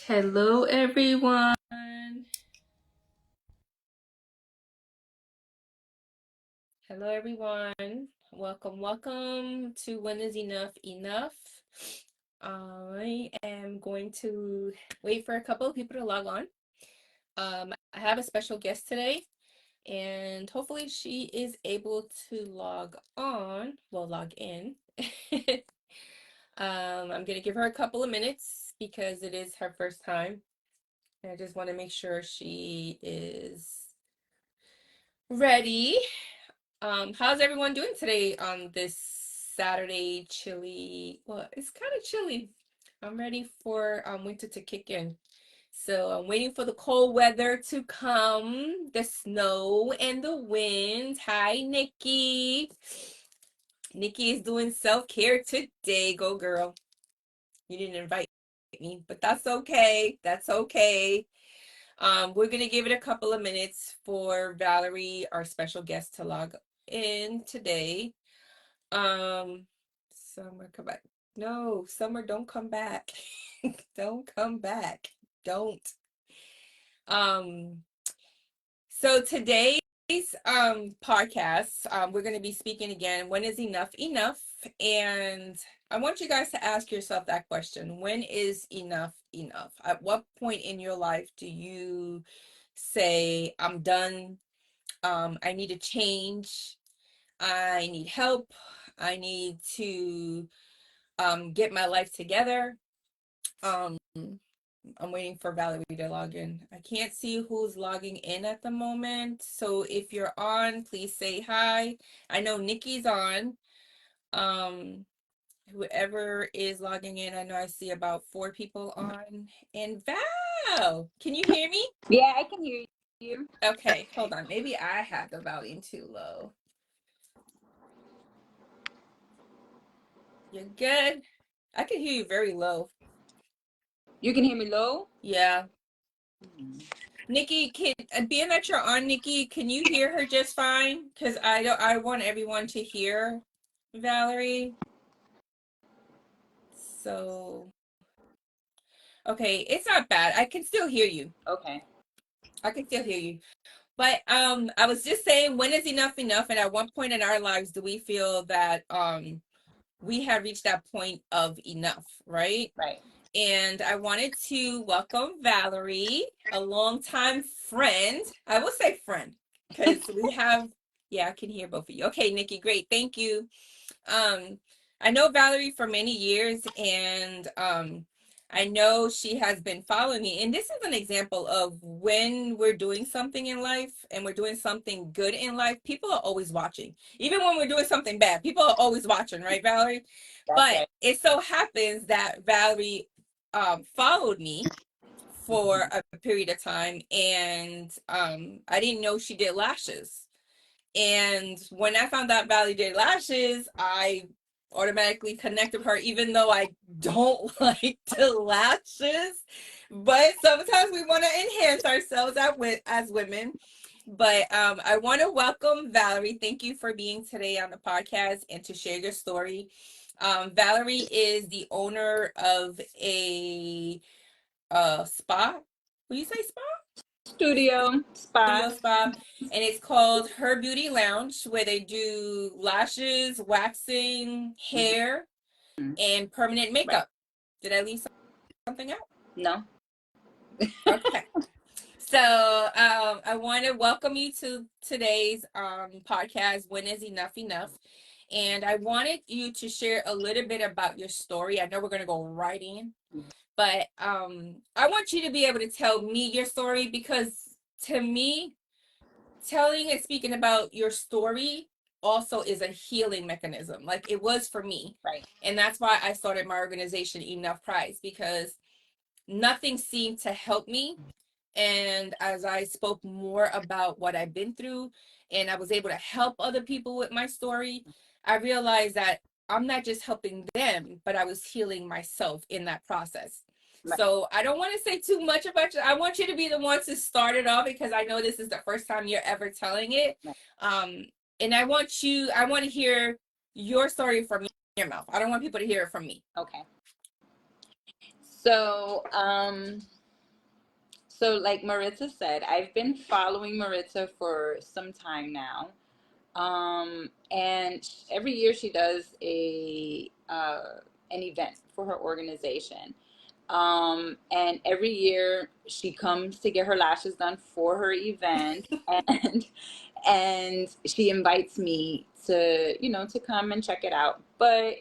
Hello, everyone. Hello, everyone. Welcome to When is Enough Enough. I am going to wait for a couple of people to log on. I have a special guest today, and hopefully she is able to log in. I'm going to give her a couple of minutes because it is her first time. And I just want to make sure she is ready. How's everyone doing today on this Saturday chilly? Well, it's kind of chilly. I'm ready for winter to kick in. So I'm waiting for the cold weather to come, the snow and the wind. Hi, Nikki. Nikki is doing self-care today. Go girl. You didn't invite me, but that's okay. That's okay. We're gonna give it a couple of minutes for Valerie, our special guest, to log in today. Summer, come back. No, Summer, don't come back. Don't come back. Don't. Um, so today's podcast, we're gonna be speaking again, when is enough enough? And I want you guys to ask yourself that question. When is enough enough? At what point in your life do you say, I'm done? I need a change. I need help. I need to get my life together. Um, I'm waiting for Valerie to log in. I can't see who's logging in at the moment. So if you're on, please say hi. I know Nikki's on. Whoever is logging in, I know I see about 4 people on. And Val, can you hear me? Yeah, I can hear you. Okay, hold on. Maybe I have the volume too low. You're good. I can hear you very low. You can hear me low? Yeah. Nikki, being that you're on, Nikki, can you hear her just fine? Because I want everyone to hear Valerie. So, okay, it's not bad. I can still hear you. Okay. I can still hear you. But I was just saying, when is enough enough? And at one point in our lives, do we feel that we have reached that point of enough, right? Right. And I wanted to welcome Valerie, a longtime friend. I will say friend, because yeah, I can hear both of you. Okay, Nikki, great. Thank you. I know Valerie for many years, and I know she has been following me. And this is an example of when we're doing something in life and we're doing something good in life, people are always watching. Even when we're doing something bad, people are always watching, right, Valerie? That's But right. it so happens that Valerie followed me for a period of time, and I didn't know she did lashes. And when I found out Valerie did lashes, I automatically connected her, even though I don't like the lashes. But sometimes we want to enhance ourselves as women. But I want to welcome Valerie. Thank you for being today on the podcast and to share your story. Valerie is the owner of a spa. Will you say spa? Studio Studio spa. spa, and it's called Her Beauty Lounge, where they do lashes, waxing, hair, and permanent Right. makeup. Did I leave something out? No. Okay. So I want to welcome you to today's podcast, When is Enough Enough? And I wanted you to share a little bit about your story. I know we're going to go right in, but I want you to be able to tell me your story, because to me, telling and speaking about your story also is a healing mechanism, like it was for me. Right. And that's why I started my organization, Enough Cries, because nothing seemed to help me. And as I spoke more about what I've been through and I was able to help other people with my story, I realized that I'm not just helping them, but I was healing myself in that process. Right. So I don't want to say too much about you. I want you to be the one to start it off, because I know this is the first time you're ever telling it. Right. And I want to hear your story from your mouth. I don't want people to hear it from me. Okay. So, So, like Maritza said, I've been following Maritza for some time now. And every year she does a an event for her organization. And every year she comes to get her lashes done for her event, and she invites me to, to come and check it out. But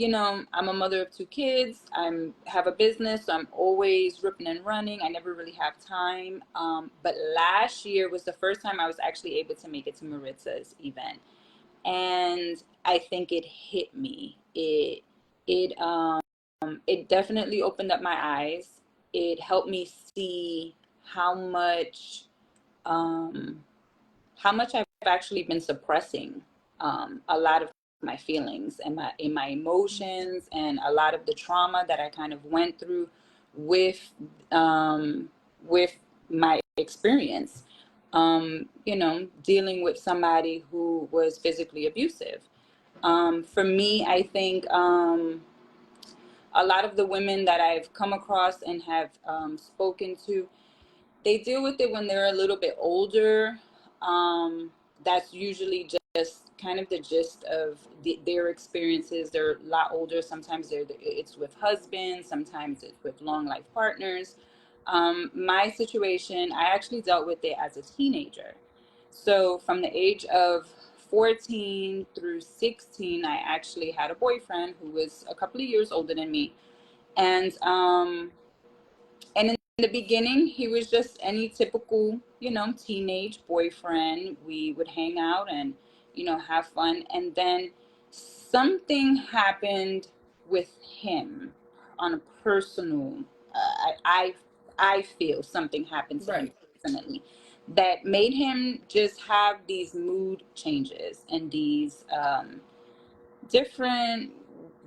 I'm a mother of two kids. I'm have a business, so I'm always ripping and running. I never really have time. But last year was the first time I was actually able to make it to Maritza's event, and I think it hit me. It definitely opened up my eyes. It helped me see how much um, I've actually been suppressing a lot of my feelings and my emotions, and a lot of the trauma that I kind of went through with um, with my experience. Dealing with somebody who was physically abusive. For me, I think a lot of the women that I've come across and have spoken to, they deal with it when they're a little bit older. That's usually just kind of the gist of their experiences. They're a lot older. Sometimes it's with husbands, sometimes it's with long life partners. My situation, I actually dealt with it as a teenager. So from the age of 14 through 16, I actually had a boyfriend who was a couple of years older than me. And in the beginning, he was just any typical, teenage boyfriend. We would hang out and, have fun. And then something happened with him on a personal, I feel something happened to him Right. personally that made him just have these mood changes and these different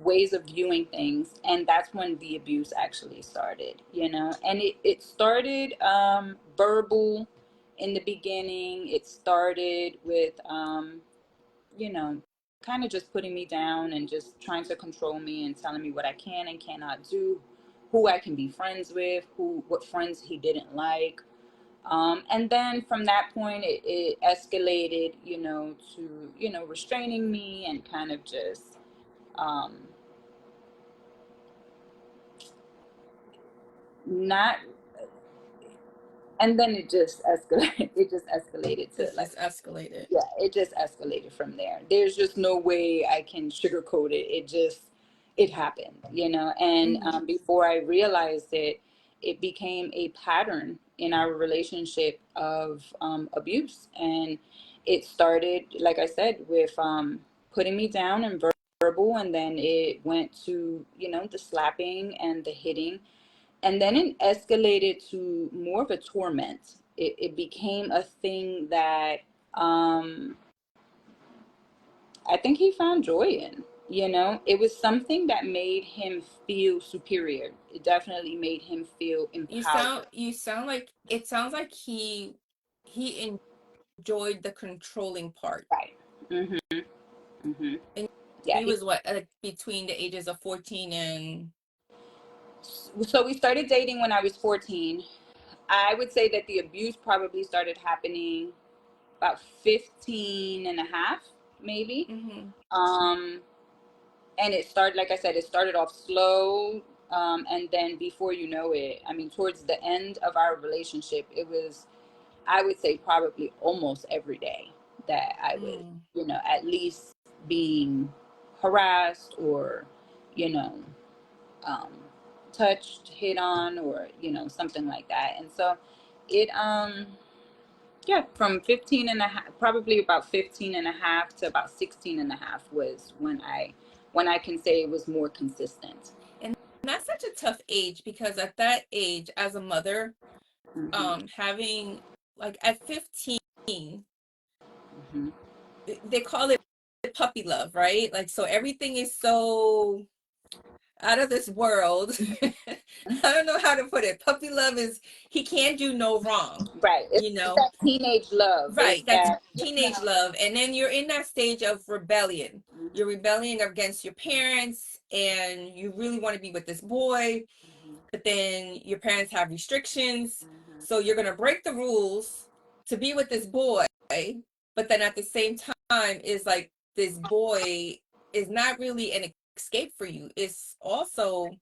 ways of viewing things, and that's when the abuse actually started. And it started verbal in the beginning. It started with you know kind of just putting me down and just trying to control me and telling me what I can and cannot do, who I can be friends with, who what friends he didn't like. And then from that point, it escalated, to, restraining me and kind of just um, not, and then it just escalated. It just escalated to This like, just escalated. yeah, it just escalated from there. There's just no way I can sugarcoat it. It happened, and Hmm. before I realized it, it became a pattern in our relationship of abuse. And it started, like I said, with putting me down and verbal, and then it went to, the slapping and the hitting. And then it escalated to more of a torment. It became a thing that um, I think he found joy in. It was something that made him feel superior. It definitely made him feel empowered. You sound like it sounds like he enjoyed the controlling part. Right. Mm-hmm. Mm-hmm. And Yeah. he was what, like between the ages of 14 and So we started dating when I was 14. I would say that the abuse probably started happening about 15 and a half, maybe. hmm Um, and it started, like I said, it started off slow. And then before you know it, I mean, towards the end of our relationship, it was, I would say, probably almost every day that I was, mm. at least being harassed or, you know um, touched, hit on, or, something like that. And so it yeah, from 15 and a half, probably about 15 and a half to about 16 and a half was when I can say it was more consistent. And that's such a tough age, because at that age, as a mother, Hmm. having, like, at 15, Hmm. they call it puppy love, right? Like, so everything is so out of this world. I don't know how to put it. Puppy love is, he can't do no wrong, Right. It's you know? that teenage love. It's Right, that's that, teenage love. And then you're in that stage of rebellion. You're rebelling against your parents, and you really want to be with this boy. then your parents have restrictions, Mhm. so you're going to break the rules to be with this boy, but then at the same time is like this boy is not really an escape for you. It's also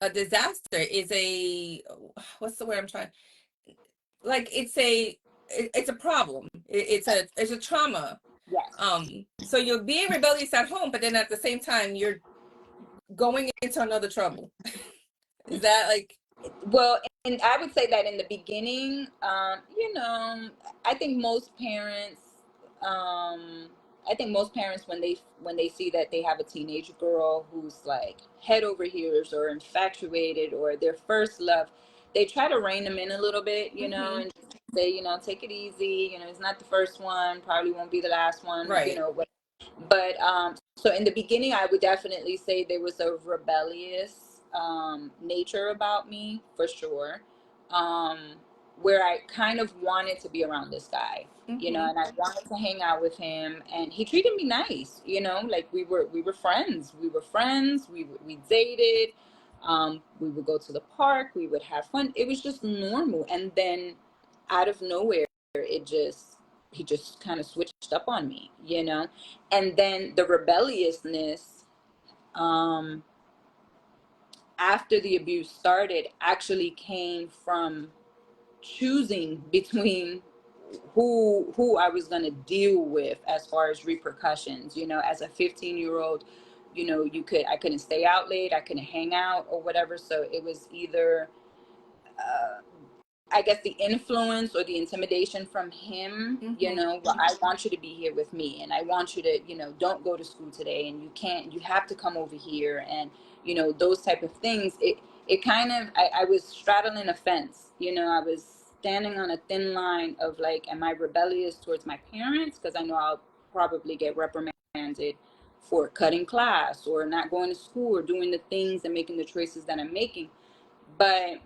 a disaster. Is a, what's the word I'm trying, like it's a problem. It's a trauma. Yes. So you're being rebellious at home, but then at the same time you're going into another trouble. Is that like? Well, and I would say that in the beginning, I think most parents, I think most parents when they see that they have a teenage girl who's like head over heels or infatuated or their first love, they try to rein them in a little bit, Mm-hmm. and say, take it easy. It's not the first one, probably won't be the last one, Right. but so in the beginning, I would definitely say there was a rebellious nature about me for sure, um, where I kind of wanted to be around this guy, Mm-hmm. and I wanted to hang out with him, and he treated me nice, like we were friends, we dated, we would go to the park, we would have fun. It was just normal, and then out of nowhere, it just he just kind of switched up on me, and then the rebelliousness, um after the abuse started, actually came from choosing between who I was going to deal with as far as repercussions. As a 15-year-old, I couldn't stay out late, I couldn't hang out or whatever, so it was either uh, I guess the influence or the intimidation from him, Mm-hmm. well, I want you to be here with me, and I want you to, don't go to school today, and you have to come over here, and those type of things. It kind of, I was straddling a fence, I was standing on a thin line of like, am I rebellious towards my parents? Because I know I'll probably get reprimanded for cutting class or not going to school or doing the things and making the choices that I'm making. But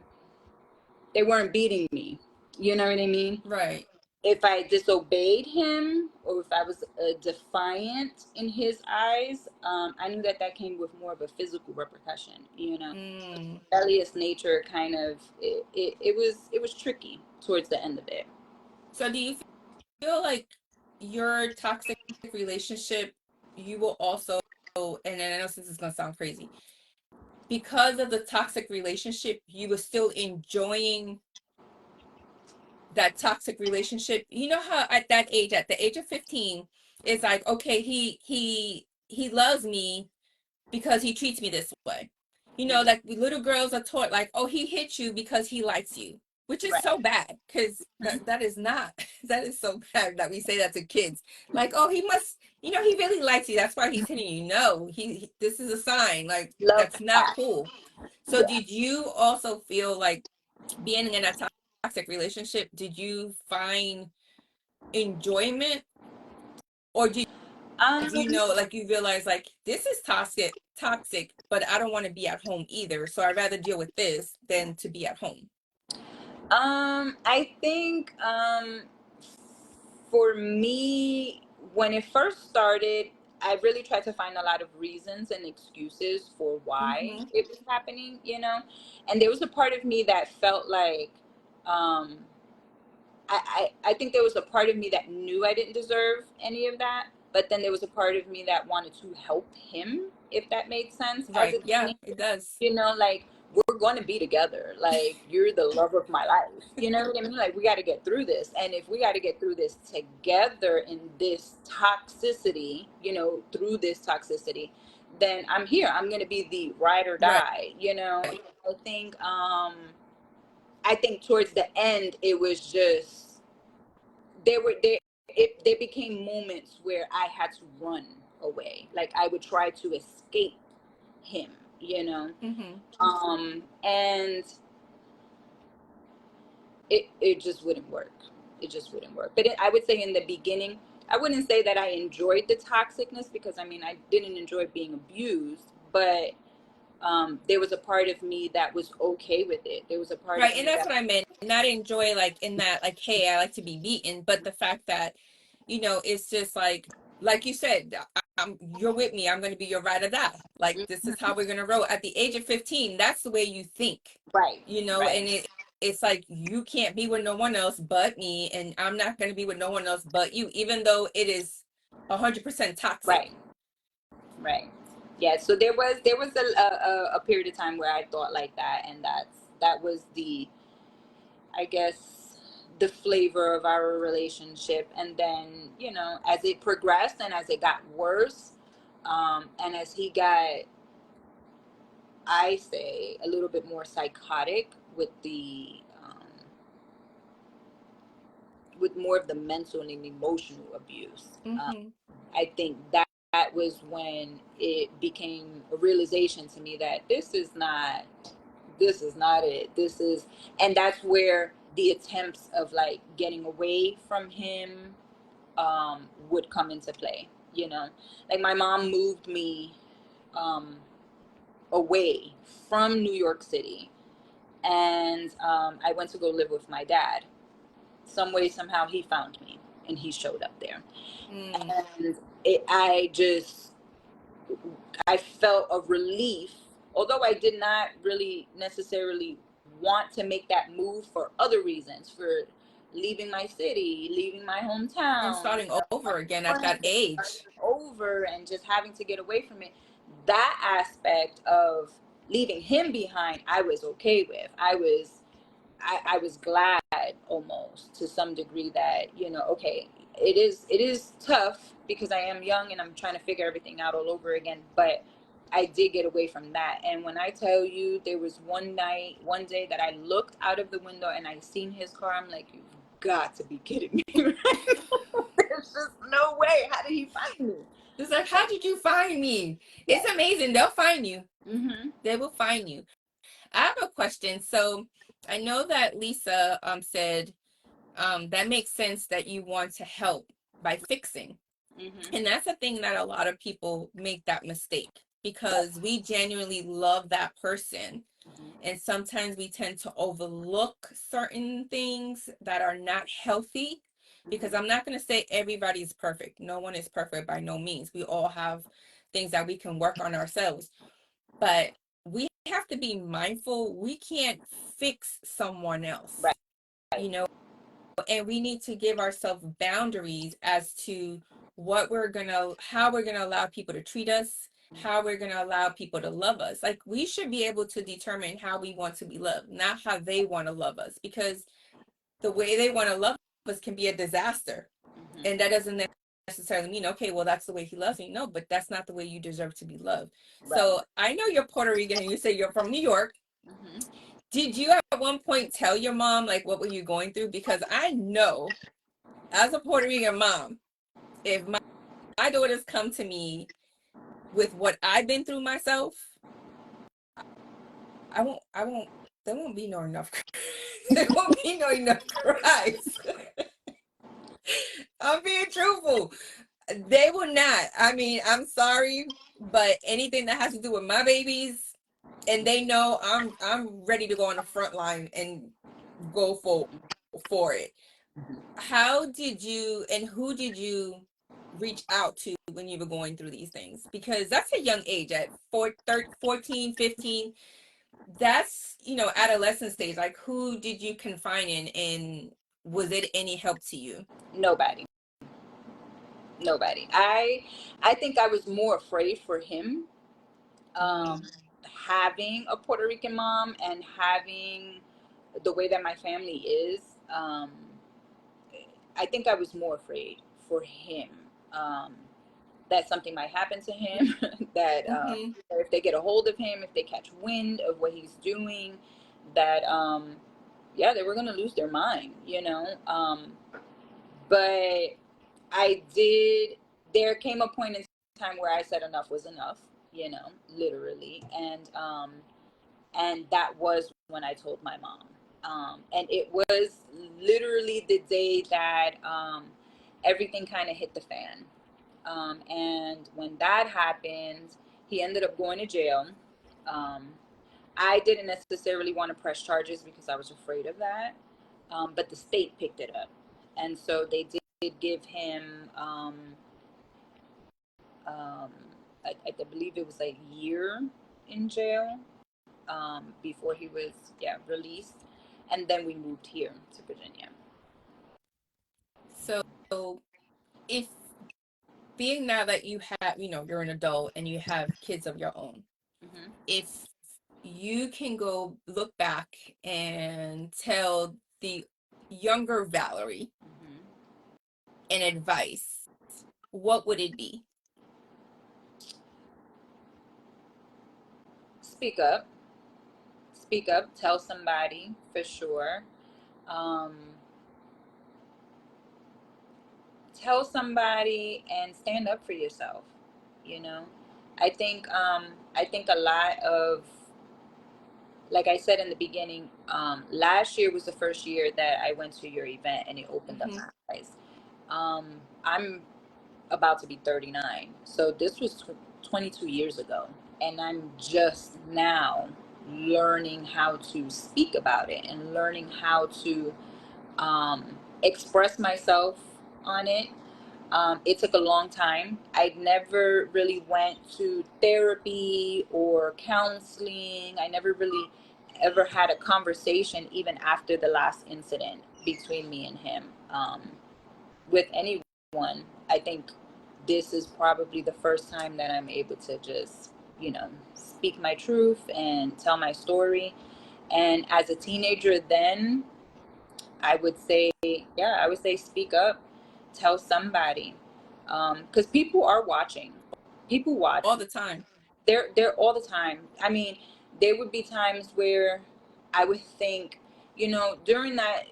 they weren't beating me. You know what I mean? Right. If I disobeyed him or if I was defiant in his eyes, I knew that came with more of a physical repercussion. Mm. Rebellious nature kind of it was tricky towards the end of it. So do you feel like your toxic relationship, you will also, and then I know this is gonna sound crazy, because of the toxic relationship, you were still enjoying that toxic relationship? You know how at that age, at the age of 15, it's like, okay, he loves me because he treats me this way. Like we little girls are taught like, oh, he hit you because he likes you, which is Right. so bad because that is not, that is so bad that we say that to kids. Like, oh, he must, he really likes you. That's why he's hitting you. No, this is a sign. Like, Love that's not that. cool. So Yeah. did you also feel like being in a toxic relationship, did you find enjoyment, or did you Um, know, like you realize like this is toxic, but I don't want to be at home either, so I'd rather deal with this than to be at home? I think for me, when it first started, I really tried to find a lot of reasons and excuses for why Mm-hmm. it was happening, And there was a part of me that felt like, um, I think there was a part of me that knew I didn't deserve any of that, but then there was a part of me that wanted to help him, if that made sense, as a Right, yeah, teenager. it does. Like, we're going to be together. Like, you're the love of my life. You know what I mean? Like, we got to get through this. And if we got to get through this together in this toxicity, through this toxicity, then I'm here. I'm going to be the ride or Right. die. I think, I think towards the end, it was just, they became moments where I had to run away. Like, I would try to escape him, Mm-hmm. and it just wouldn't work. It just wouldn't work. But I would say in the beginning, I wouldn't say that I enjoyed the toxicness, because I mean, I didn't enjoy being abused, but there was a part of me that was okay with it. There was a part Right, of and me that's that what I meant. Not enjoy like in that, like, hey, I like to be beaten, but the fact that, it's just like you said, you're with me. I'm going to be your ride or die. Like, this is how we're going to roll. At the age of 15, that's the way you think, Right. Right. and it's like, you can't be with no one else but me, and I'm not going to be with no one else but you, even though it is 100% Right. toxic. Right. Yeah. So there was a period of time where I thought like that, and that was the, I guess, the flavor of our relationship. And then, as it progressed and as it got worse, and as he got, I say, a little bit more psychotic with with more of the mental and emotional abuse. Mm-hmm. I think that was when it became a realization to me that this is not it. And that's where the attempts of like getting away from him would come into play. Like my mom moved me um, away from New York City, and I went to go live with my dad. Some way, somehow, he found me and he showed up there, Mm. and I felt a relief, although I did not really necessarily want to make that move for other reasons, for leaving my city, leaving my And hometown, starting my over again at that friends, and starting age. over and just having to get away from it. That aspect of leaving him behind, I was okay with. I was glad, almost to some degree, that okay, it is tough because I am young and I'm trying to figure everything out all over again, but I did get away from that. And when I tell you, there was one day that I looked out of the window and I seen his car, I'm like, you've got to be kidding me. There's just no way. How did he find me? It's like, how did you find me? It's Yes. amazing. They'll find you. Mm-hmm. They will find you. I have a question. So I know that Lisa said that makes sense that you want to help by fixing. Mm-hmm. And that's a thing that a lot of people make that mistake, Right. because we genuinely love that person. Mm-hmm. And sometimes we tend to overlook certain things that are not healthy, because Mm-hmm. I'm not going to say everybody's perfect. No one is perfect by no means. We all have things that we can work on ourselves. But we have to be mindful. We can't fix someone else, Right. you know, and we need to give ourselves boundaries as to how we're gonna allow people to treat us, how we're gonna allow people to love us. Like, we should be able to determine how we want to be loved, not how they want to love us, because the way they want to love us can be a disaster. And Mm-hmm. that doesn't necessarily mean, okay, well, that's the way he loves me. No, but that's not the way you deserve to be loved. Right. So I know you're Puerto Rican and you say you're from New York. Mm-hmm. Did you at one point tell your mom, like, what were you going through? Because I know, as a Puerto Rican mom, if my daughters come to me with what I've been through myself, I won't, there won't be no enough, there won't be no enough cries. I'm being truthful. They will not. I mean, I'm sorry, but anything that has to do with my babies, and they know I'm ready to go on the front line and go for it. How did you, and who did you reach out to when you were going through these things? Because that's a young age, at 14, 15. That's, adolescent stage. Like, who did you confine in, and was it any help to you? Nobody. Nobody. I think I was more afraid for him, um, Mm, having a Puerto Rican mom and having the way that my family is. I think I was more afraid for him, um, that something might happen to him. That mm-hmm. if they get a hold of him, if they catch wind of what he's doing, that yeah, they were gonna lose their mind. But I did. There came a point in time where I said enough was enough, literally, and that was when I told my mom. And it was literally the day that everything kind of hit the fan. And when that happened, he ended up going to jail. Um, I didn't necessarily want to press charges because I was afraid of that, but the state picked it up, and so they did give him Um, I believe it was a year in jail before he was, yeah, released, and then we moved here to Virginia. So if being now that you have, you're an adult and you have kids of your own, Hmm. if you can go look back and tell the younger Valerie Hmm. an advice, what would it be? Speak up, speak up, tell somebody for sure. Um, Tell somebody and stand up for yourself. You know, I think a lot of, like I said in the beginning, last year was the first year that I went to your event and it opened up Mm-hmm. my eyes. I'm about to be 39, so this was 22 years ago, and I'm just now learning how to speak about it and learning how to express myself on it. It took a long time. I never really went to therapy or counseling. I never really ever had a conversation, even after the last incident between me and him, with anyone. I think this is probably the first time that I'm able to just, speak my truth and tell my story. And as a teenager, then I would say, yeah, I would say speak up, tell somebody, because people are watching. People watch. All the time. They're all the time. I mean, there would be times where I would think, during that,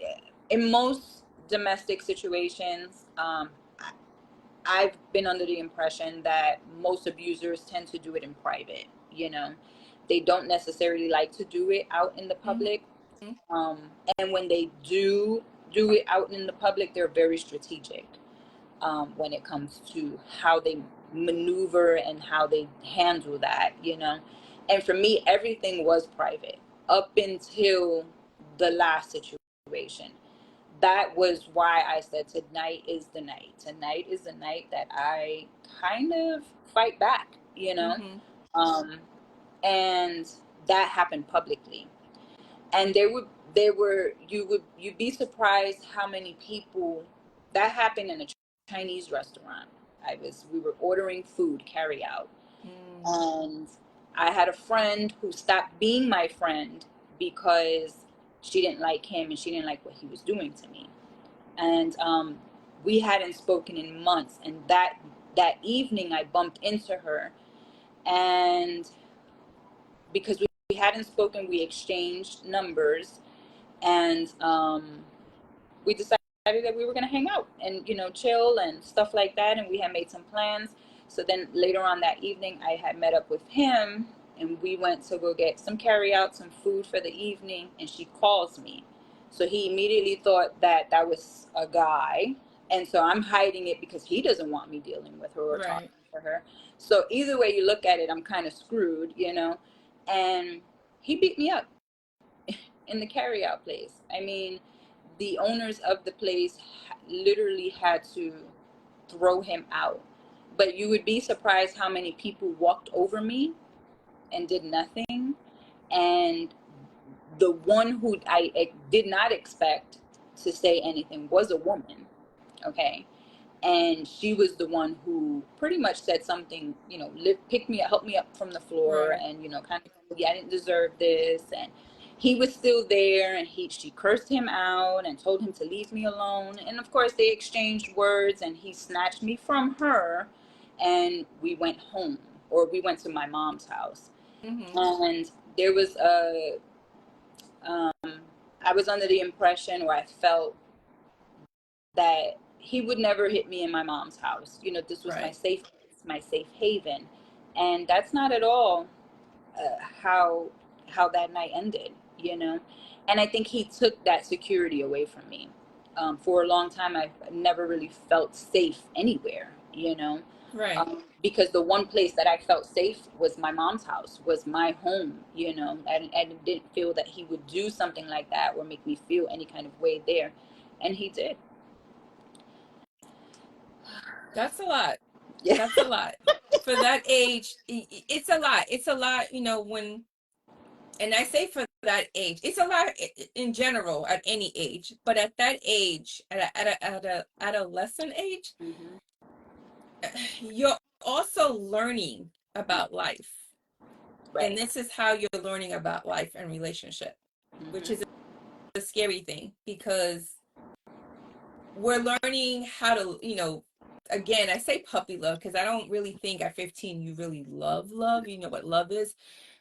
in most domestic situations, I've been under the impression that most abusers tend to do it in private. They don't necessarily like to do it out in the public. Mm-hmm. um, and when they do it out in the public, they're very strategic, when it comes to how they maneuver and how they handle that. And for me, everything was private up until the last situation. That was why I said tonight is the night. Tonight is the night that I kind of fight back. Mm-hmm. um, and that happened publicly. And you'd be surprised how many people that happened in a Chinese restaurant. We were ordering food carry out, Mm. and I had a friend who stopped being my friend because she didn't like him and she didn't like what he was doing to me. And we hadn't spoken in months, and that evening I bumped into her, and because we hadn't spoken, we exchanged numbers, and we decided that we were going to hang out and chill and stuff like that, and we had made some plans. So then later on that evening I had met up with him, and we went to go get some carry out, some food for the evening, and she calls me. So he immediately thought that that was a guy, and so I'm hiding it because he doesn't want me dealing with her or talking Right. to her. So either way you look at it, I'm kind of screwed. And he beat me up in the carryout place. I mean, the owners of the place literally had to throw him out. But you would be surprised how many people walked over me and did nothing. And the one who I did not expect to say anything was a woman. Okay. And she was the one who pretty much said something, pick me up, help me up from the floor, Right. and kind of told me I didn't deserve this. And he was still there, and she cursed him out and told him to leave me alone. And of course they exchanged words, and he snatched me from her, and we went home, or we went to my mom's house. Mm-hmm. And there was um, I was under the impression, or I felt that he would never hit me in my mom's house. This was my Right. safe place, my safe haven, and that's not at all how that night ended. And I think he took that security away from me. For a long time, I never really felt safe anywhere. Right. Because the one place that I felt safe was my mom's house, was my home. I didn't feel that he would do something like that or make me feel any kind of way there, and he did. That's a lot. Yeah. That's a lot. For that age, it's a lot. It's a lot, when, and I say for that age, it's a lot in general at any age, but at that age, at a adolescent age, Hmm. you're also learning about life. And Right. this is how you're learning about life and relationship, which is Hmm. a scary thing because we're learning how to, again, I say puppy love because I don't really think at 15 you really love, you know what love is,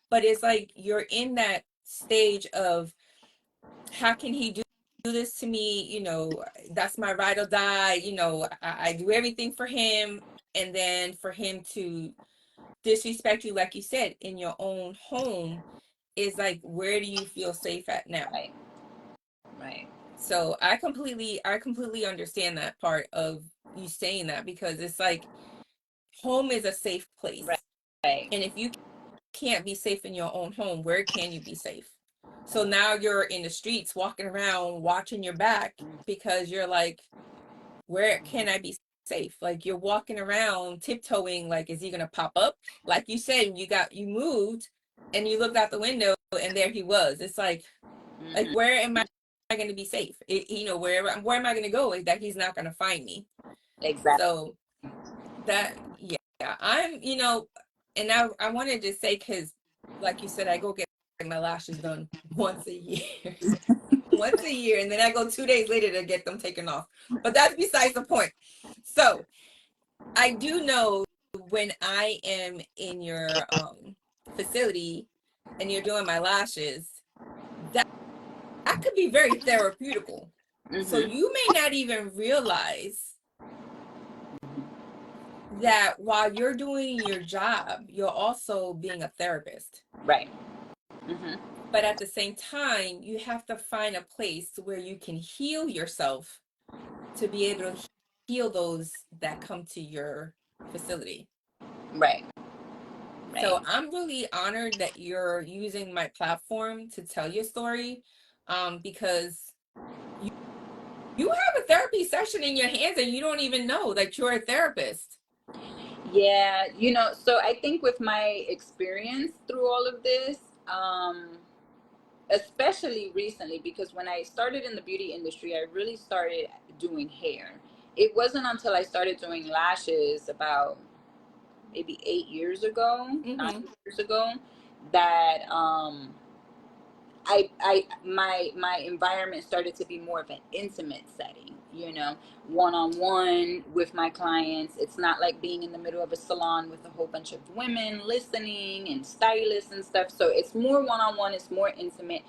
but it's like you're in that stage of how can he do this to me? That's my ride or die. I do everything for him. And then for him to disrespect you, like you said, in your own home is like, where do you feel safe at now? Right. Right. So I completely understand that part of you saying that because it's like home is a safe Right. place. Right. And if you can't be safe in your own home, where can you be safe? So now you're in the streets walking around watching your back because you're like, where can I be safe? Like you're walking around tiptoeing, like, is he gonna pop up? Like you said, you moved and you looked out the window and there he was. It's like Hmm. where am I gonna be safe? Where am I gonna go? That he's not gonna find me. Exactly. So that, yeah, and I wanted to say, because like you said, I go get my lashes done once a year. Once a year, and then I go 2 days later to get them taken off, but that's besides the point. So I do know when I am in your facility and you're doing my lashes, that that could be very therapeutical. So Hmm. you may not even realize that while you're doing your job, you're also being a therapist. Right. Hmm. But at the same time, you have to find a place where you can heal yourself to be able to heal those that come to your facility. Right. Right. So I'm really honored that you're using my platform to tell your story, because you, you have a therapy session in your hands and you don't even know that you're a therapist. Yeah, so I think with my experience through all of this, um, especially recently, because when I started in the beauty industry, I really started doing hair. It wasn't until I started doing lashes about maybe 8 years ago, Mm-hmm. 9 years ago, that my environment started to be more of an intimate setting, one on one with my clients. It's not like being in the middle of a salon with a whole bunch of women listening and stylists and stuff. So it's more one on one, it's more intimate.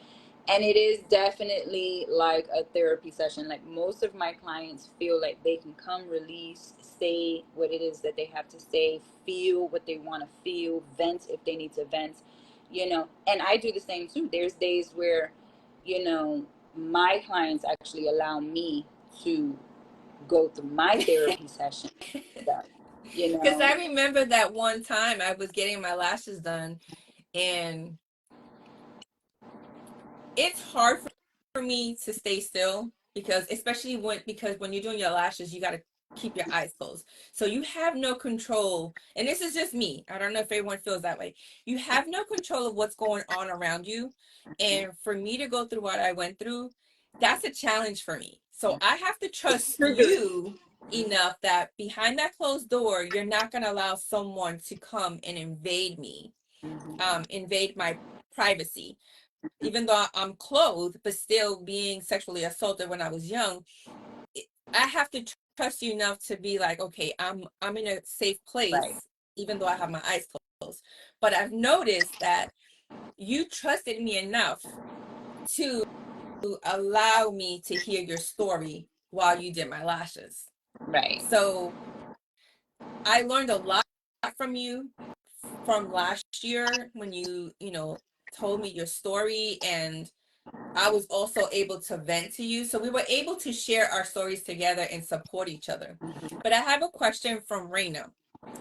And it is definitely like a therapy session. Like most of my clients feel like they can come, release, say what it is that they have to say, feel what they want to feel, vent if they need to vent, and I do the same too. There's days where, my clients actually allow me to go through my therapy session stuff, you Because know. I remember that one time I was getting my lashes done, and it's hard for me to stay still because especially when you're doing your lashes, you got to keep your eyes closed. So you have no control. And this is just me. I don't know if everyone feels that way. You have no control of what's going on around you. And for me to go through what I went through, that's a challenge for me. So I have to It's trust triggering. you enough that behind that closed door, you're not going to allow someone to come and invade me, Hmm. invade my privacy. Even though I'm clothed, but still being sexually assaulted when I was young, I have to trust you enough to be like, okay, I'm in a safe Right. place, even though I have my eyes closed. But I've noticed that you trusted me enough to allow me to hear your story while you did my lashes. Right. So I learned a lot from you from last year when you told me your story, and I was also able to vent to you. So we were able to share our stories together and support each other. But I have a question from Raina.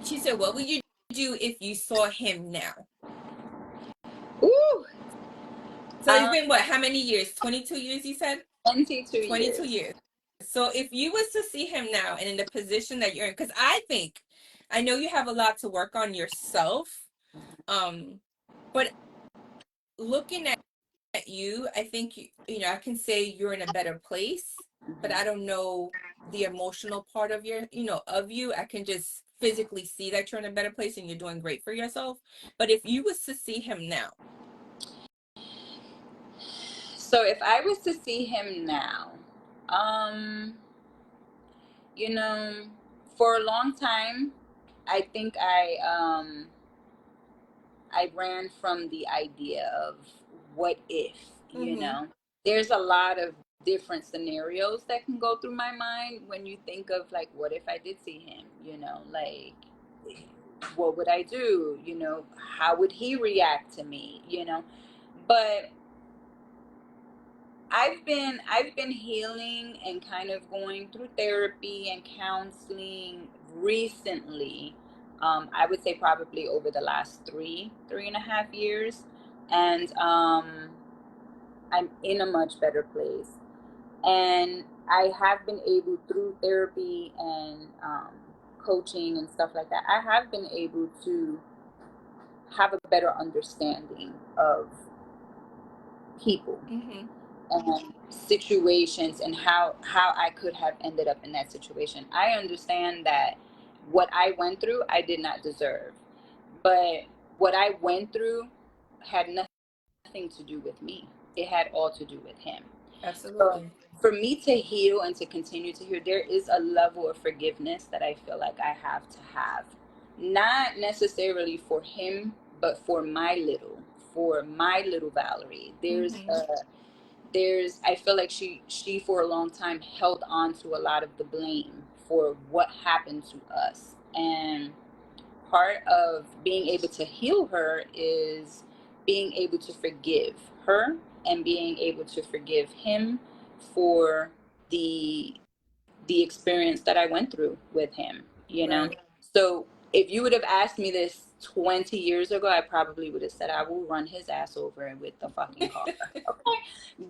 She said, what would you do if you saw him now? Ooh. So it's been what, how many years? 22 years, you said? 22 22 years. years. So if you was to see him now and in the position that you're in, because I think I know you have a lot to work on yourself. Um, but looking at you, I think you know, I can say you're in a better place, but I don't know the emotional part of your, you know, of you. I can just physically see that you're in a better place and you're doing great for yourself. But if you was to see him now, So if I was to see him now, um, you know, for a long time, I think I ran from the idea of what if, you mm-hmm, know. There's a lot of different scenarios that can go through my mind when you think of like, what if I did see him, you know, like, what would I do, you know, how would he react to me, you know. But I've been healing and kind of going through therapy and counseling recently. I would say probably over the last 3.5 years, and I'm in a much better place. And I have been able, through therapy and coaching and stuff like that, I have been able to have a better understanding of people mm-hmm, and situations, and how I could have ended up in that situation. I understand that what I went through, I did not deserve, but what I went through had nothing to do with me. It had all to do with him. So absolutely. for me to heal and to continue to heal, there is a level of forgiveness that I feel like I have to have, not necessarily for him, but for my little Valerie. Mm-hmm, There's I feel like she for a long time held on to a lot of the blame for what happened to us. And part of being able to heal her is being able to forgive her and being able to forgive him for the the experience that I went through with him, you know. right. So if you would have asked me this 20 years ago, I probably would have said I will run his ass over with the fucking car. Okay.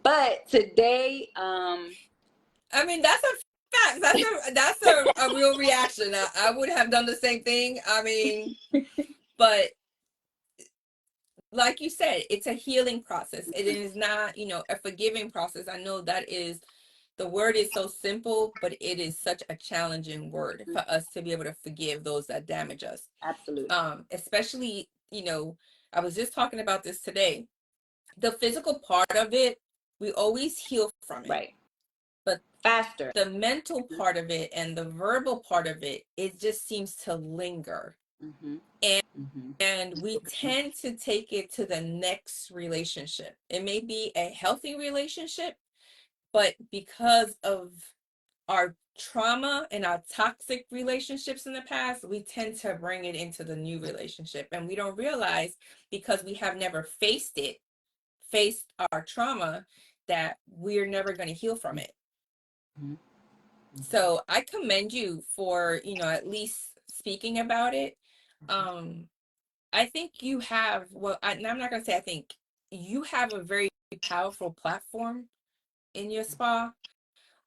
But today, I mean, that's a fact. That's a real reaction. I would have done the same thing. I mean, but like you said, it's a healing process. It is not, you know, a forgiving process. I know that is the word is so simple, but it is such a challenging word for us to be able to forgive those that damage us. absolutely. Especially, you know, I was just talking about this today. The physical part of it, we always heal from it. Right. But Faster. the mental part of it and the verbal part of it, it just seems to linger. Mm-hmm. And Mm-hmm. we tend to take it to the next relationship. It may be a healthy relationship, but because of our trauma and our toxic relationships in the past, we tend to bring it into the new relationship. And we don't realize, because we have never faced our trauma, that we're never going to heal from it. Mm-hmm. So I commend you for, you know, at least speaking about it. Um, I think you have, well, I'm not going to say I think, you have a very powerful platform in your spa.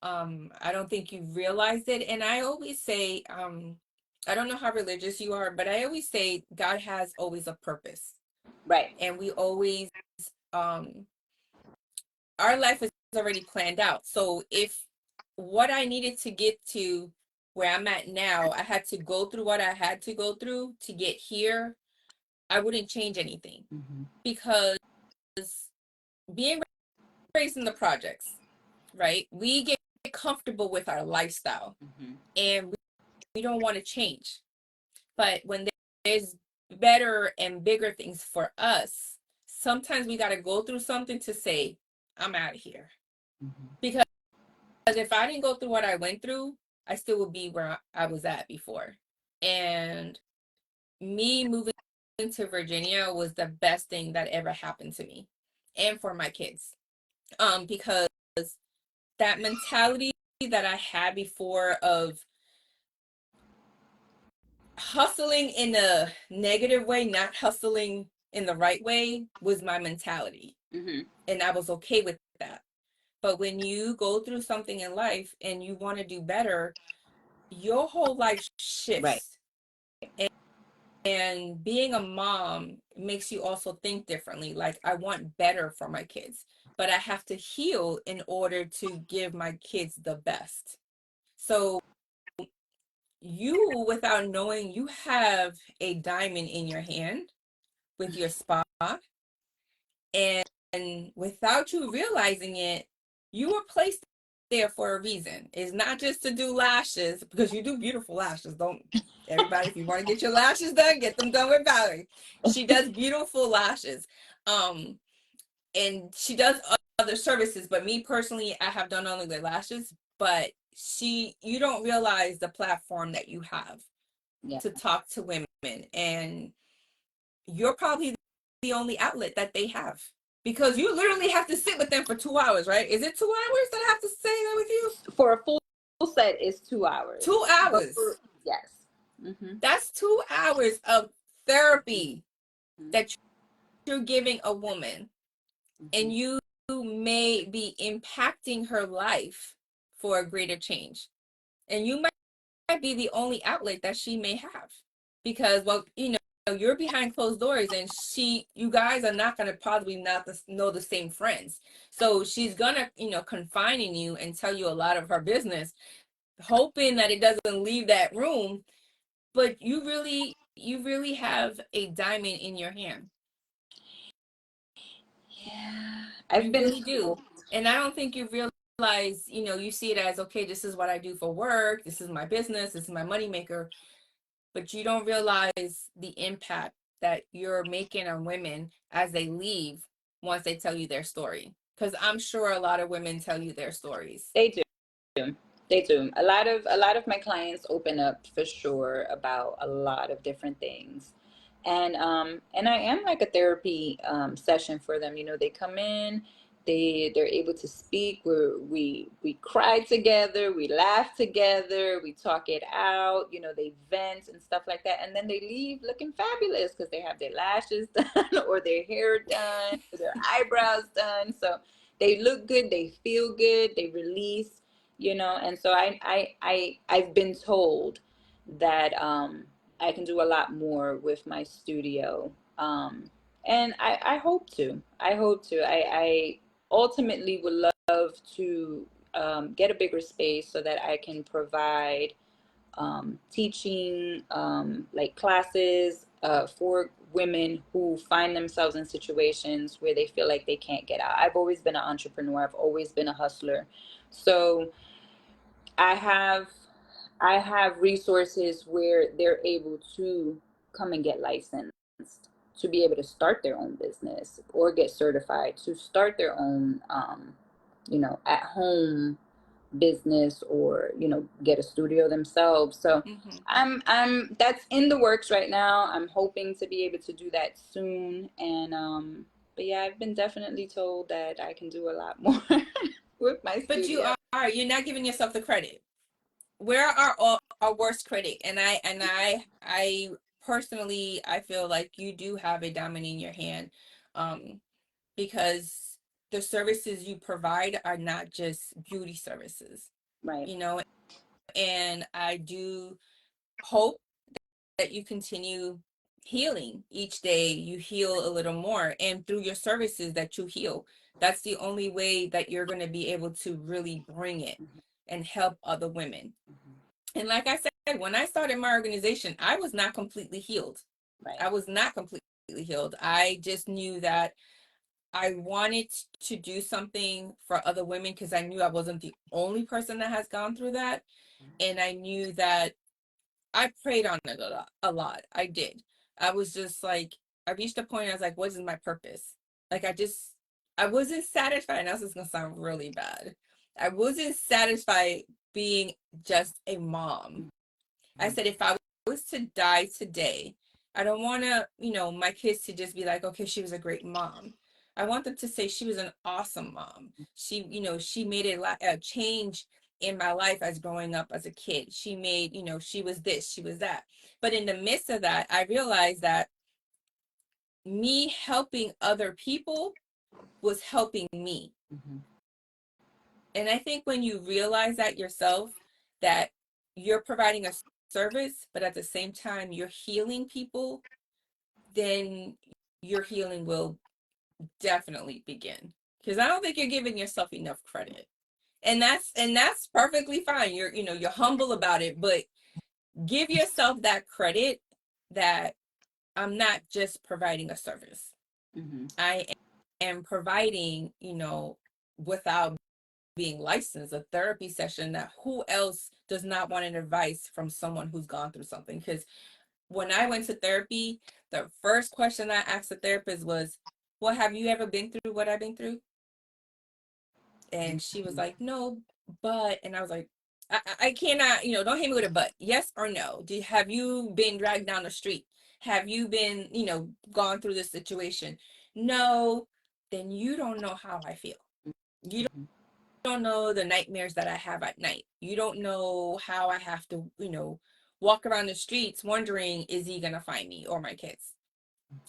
I don't think you realized it. And I always say, I don't know how religious you are, but I always say God has always a purpose. Right. And we always, um, our life is already planned out. So if what I needed to get to where I'm at now, I had to go through what I had to go through to get here, I wouldn't change anything, Mm-hmm. because being raised in the projects, right? We get comfortable with our lifestyle Mm-hmm. and we don't want to change. But when there's better and bigger things for us, sometimes we got to go through something to say, I'm out of here. Mm-hmm. Because if I didn't go through what I went through, I still would be where I was at before. And me moving to Virginia was the best thing that ever happened to me and for my kids. Because that mentality that I had before of hustling in a negative way, not hustling in the right way, was my mentality. Mm-hmm. And I was okay with that. But when you go through something in life and you want to do better, your whole life Right. shifts. And being a mom makes you also think differently. Like, I want better for my kids, but I have to heal in order to give my kids the best. So you, without knowing, you have a diamond in your hand with your spa, and without you realizing it, you were placed there for a reason. It's not just to do lashes, because you do beautiful lashes. Don't Everybody, if you want to get your lashes done, get them done with Valerie. She does beautiful lashes. Um, and she does other services, but me personally, I have done only the lashes. But you don't realize the platform that you have Yeah. to talk to women, and you're probably the only outlet that they have, because you literally have to sit with them for 2 hours, right? Is it 2 hours that I have to stay there with you? For a full set is 2 hours. Two But hours. yes. Mm-hmm. That's 2 hours of therapy Mm-hmm. that you're giving a woman, Mm-hmm. and you may be impacting her life for a greater change. And you might be the only outlet that she may have, because, well, you're behind closed doors, and you guys are not going to probably not know the same friends. So she's going to, confine in you and tell you a lot of her business, hoping that it doesn't leave that room. But you really have a diamond in your hand. Yeah. I've You been really told. do. And I don't think you realize, you see it as, okay, this is what I do for work, this is my business, this is my moneymaker. But you don't realize the impact that you're making on women as they leave, once they tell you their story. Because I'm sure a lot of women tell you their stories. They do. They do. A lot of my clients open up for sure about a lot of different things. And I am like a therapy session for them. They come in, they're able to speak. We cry together, we laugh together, we talk it out, they vent and stuff like that. And then they leave looking fabulous because they have their lashes done or their hair done or their eyebrows done. So they look good, they feel good, they release, and so I've been told that I can do a lot more with my studio. And I hope to. I ultimately would love to get a bigger space so that I can provide teaching, like classes for women who find themselves in situations where they feel like they can't get out. I've always been an entrepreneur. I've always been a hustler. So I have I have resources where they're able to come and get licensed, to be able to start their own business or get certified to start their own at home business, or get a studio themselves. So Mm-hmm. I'm that's in the works right now. I'm hoping to be able to do that soon. And but yeah, I've been definitely told that I can do a lot more with my But studio. you're not giving yourself the credit. We're our worst critic, and I personally, I feel like you do have a diamond in your hand, um, because the services you provide are not just beauty services, Right. you know, and I do hope that you continue healing. Each day you heal a little more, and through your services that you heal. That's the only way that you're going to be able to really bring it Mhm. and help other women. Mhm. And like I said, when I started my organization, I was not completely healed. Right. I was not completely healed. I just knew that I wanted to do something for other women, because I knew I wasn't the only person that has gone through that. And I knew that I prayed on it a lot. I did. I was just like, I reached a point, I was like, what is my purpose? Like, I wasn't satisfied. And this is going to sound really bad. I wasn't satisfied being just a mom. I said, if I was to die today, I don't want to, my kids to just be like, okay, she was a great mom. I want them to say she was an awesome mom. She made a change in my life as growing up as a kid. She made, she was this, she was that. But in the midst of that, I realized that me helping other people was helping me. Mhm. And I think when you realize that yourself, that you're providing a service, but at the same time you're healing people, then your healing will definitely begin. Because I don't think you're giving yourself enough credit. And that's perfectly fine. You're humble about it, but give yourself that credit that I'm not just providing a service. Mm-hmm. I am providing, without being licensed, a therapy session that who else does not want an advice from someone who's gone through something? Because when I went to therapy, the first question I asked the therapist was, well, have you ever been through what I've been through? And she was like, no, but, and I was like, I cannot, don't hit me with a but. Yes or no? Have you been dragged down the street? Have you been, gone through this situation? No, then you don't know how I feel. You Mm-hmm. don't know the nightmares that I have at night. You don't know how I have to, walk around the streets wondering, is he going to find me or my kids?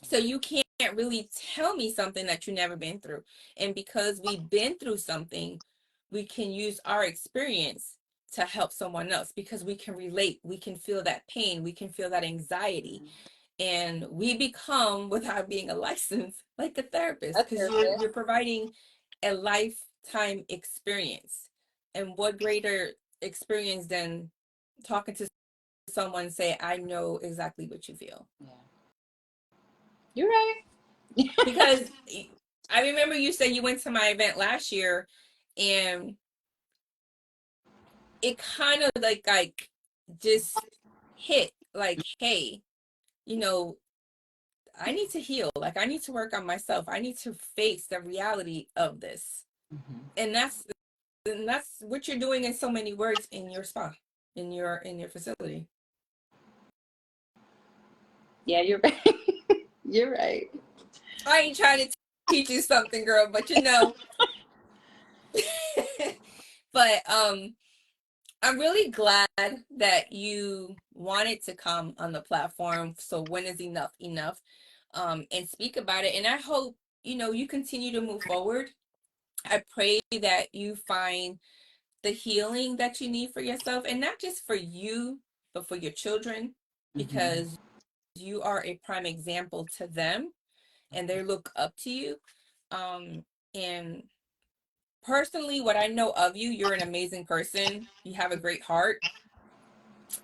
So you can't really tell me something that you've never been through. And because we've been through something, we can use our experience to help someone else because we can relate, we can feel that pain, we can feel that anxiety, and we become, without being a license, like a therapist, A because you're therapist. providing a lifetime experience. And what greater experience than talking to someone, say, I know exactly what you feel. Yeah. You're right. Because I remember you said you went to my event last year, and it kind of like just hit like, hey, you know, I need to heal. Like I need to work on myself. I need to face the reality of this. Mm-hmm. And that's what you're doing in so many words in your spa, in your facility. Yeah, you're right. You're right. I ain't trying to teach you something, girl, but but I'm really glad that you wanted to come on the platform. So when is enough enough? And speak about it. And I hope, you continue to move forward. I pray that you find the healing that you need for yourself, and not just for you, but for your children, Mm-hmm. because you are a prime example to them and they look up to you. And personally, what I know of you, you're an amazing person. You have a great heart.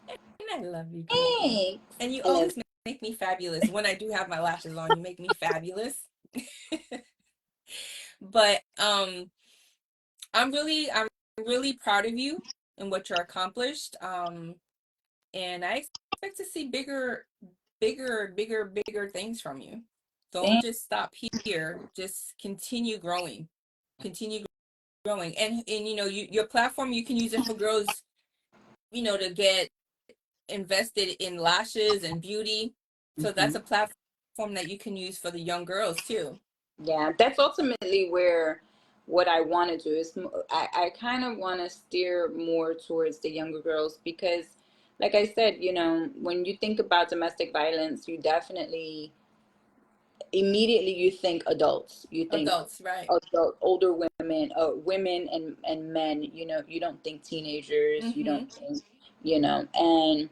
And I love you, girl. Thanks. And you I love always make me fabulous. When I do have my lashes on, you make me fabulous. But I'm really proud of you and what you're accomplished. And I expect to see bigger things from you. Don't thanks. just stop here. Just continue growing. Continue growing. And your platform, you can use it for girls, to get invested in lashes and beauty. So Mm-hmm. that's a platform that you can use for the young girls too. Yeah, that's ultimately where what I want to do is I kind of want to steer more towards the younger girls because, like I said, when you think about domestic violence, you definitely immediately you think adults, you think Adults, right? adult, older women, women and men. You don't think teenagers, you Mm-hmm. don't think, and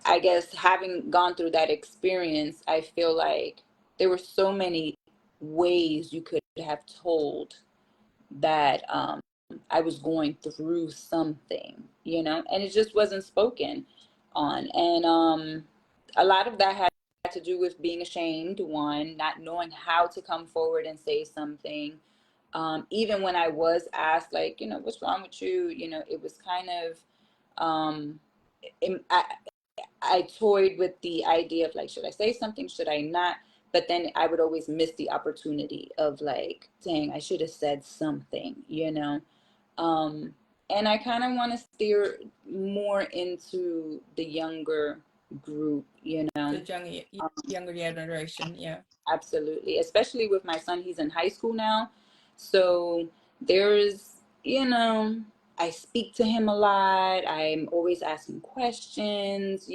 I guess having gone through that experience, I feel like there were so many ways you could have told that I was going through something, and it just wasn't spoken on. And a lot of that had to do with being ashamed, one, not knowing how to come forward and say something. Even when I was asked, like, what's wrong with you? It was kind of, um, I toyed with the idea of like, should I say something? Should I not? But then I would always miss the opportunity of like, dang, I should have said something. Um, and I kind of want to steer more into the younger group. The younger generation, yeah. Absolutely. Especially with my son, he's in high school now. So there's, I speak to him a lot. I'm always asking questions.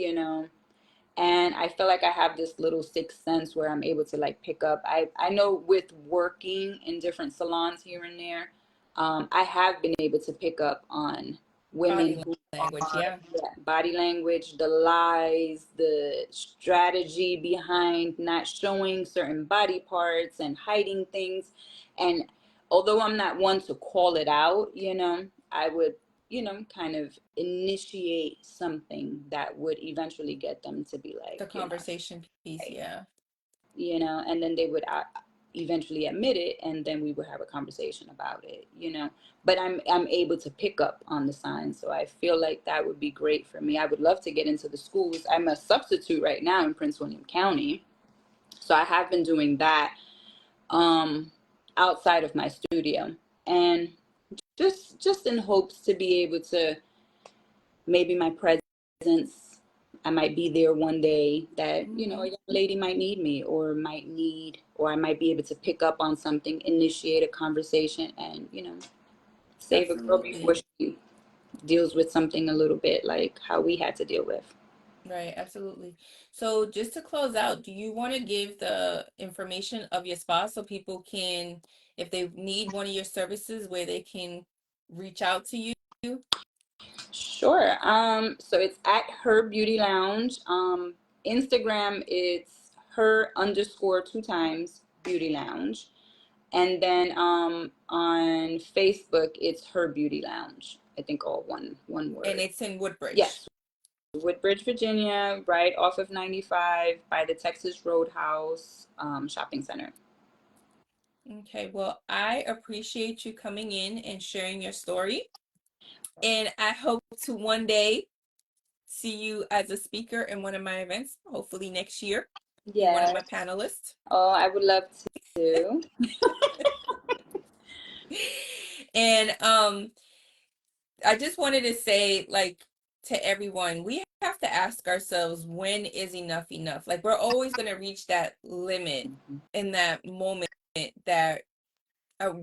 And I feel like I have this little sixth sense where I'm able to like pick up. I know with working in different salons here and there, I have been able to pick up on women Body who language, are, yeah. yeah, body language, the lies, the strategy behind not showing certain body parts and hiding things. And although I'm not one to call it out, I would, kind of initiate something that would eventually get them to be like, The conversation piece, right, yeah. and then they would eventually admit it, and then we would have a conversation about it, but I'm able to pick up on the signs, so I feel like that would be great for me. I would love to get into the schools. I'm a substitute right now in Prince William County, so I have been doing that um outside of my studio, and just in hopes to be able to, maybe my presence, I might be there one day that, a Hmm. young lady might need me, or might need, or I might be able to pick up on something, initiate a conversation, and, save a girl before Absolutely. she deals with something a little bit like how we had to deal with. Right, absolutely. So just to close out, do you want to give the information of your spa so people can, if they need one of your services, where they can reach out to you? Sure. So it's at Her Beauty Lounge. Instagram, it's her underscore two times beauty lounge. And then on Facebook, it's Her Beauty Lounge. I think all one And word. it's in Woodbridge. Yes, Woodbridge, Virginia, right off of 95 by the Texas Roadhouse Shopping Center. Okay, well, I appreciate you coming in and sharing your story. And I hope to one day see you as a speaker in one of my events, hopefully next year. Be one of my Yes. panelists. Oh, I would love to. And I just wanted to say, like, to everyone, we have to ask ourselves, when is enough enough? Like, we're always going to reach that limit in that moment that at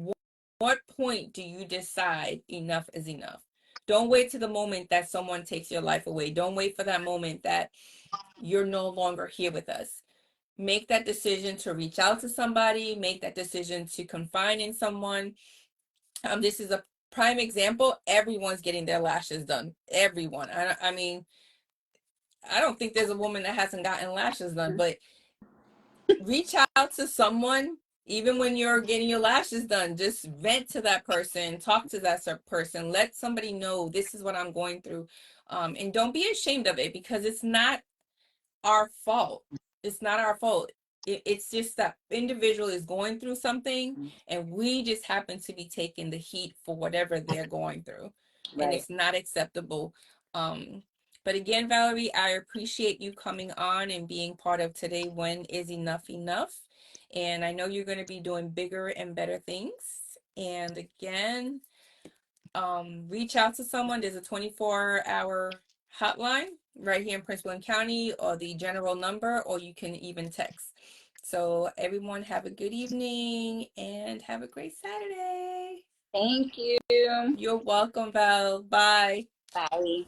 what point do you decide enough is enough? Don't wait to the moment that someone takes your life away. Don't wait for that moment that you're no longer here with us. Make that decision to reach out to somebody, make that decision to confide in someone. This is a prime example. Everyone's getting their lashes done. Everyone. I mean, I don't think there's a woman that hasn't gotten lashes done, but reach out to someone. Even when you're getting your lashes done, just vent to that person, talk to that person, let somebody know this is what I'm going through. And don't be ashamed of it, because it's not our fault. It's not our fault. It's just that individual is going through something, and we just happen to be taking the heat for whatever they're going through, and Right. it's not acceptable. Um, but again, Valerie, I appreciate you coming on and being part of today. When is enough enough? And I know you're going to be doing bigger and better things. And again, reach out to someone. There's a 24-hour hotline right here in Prince William County, or the general number, or you can even text. So everyone have a good evening and have a great Saturday. Thank you. You're welcome, Val. Bye. Bye.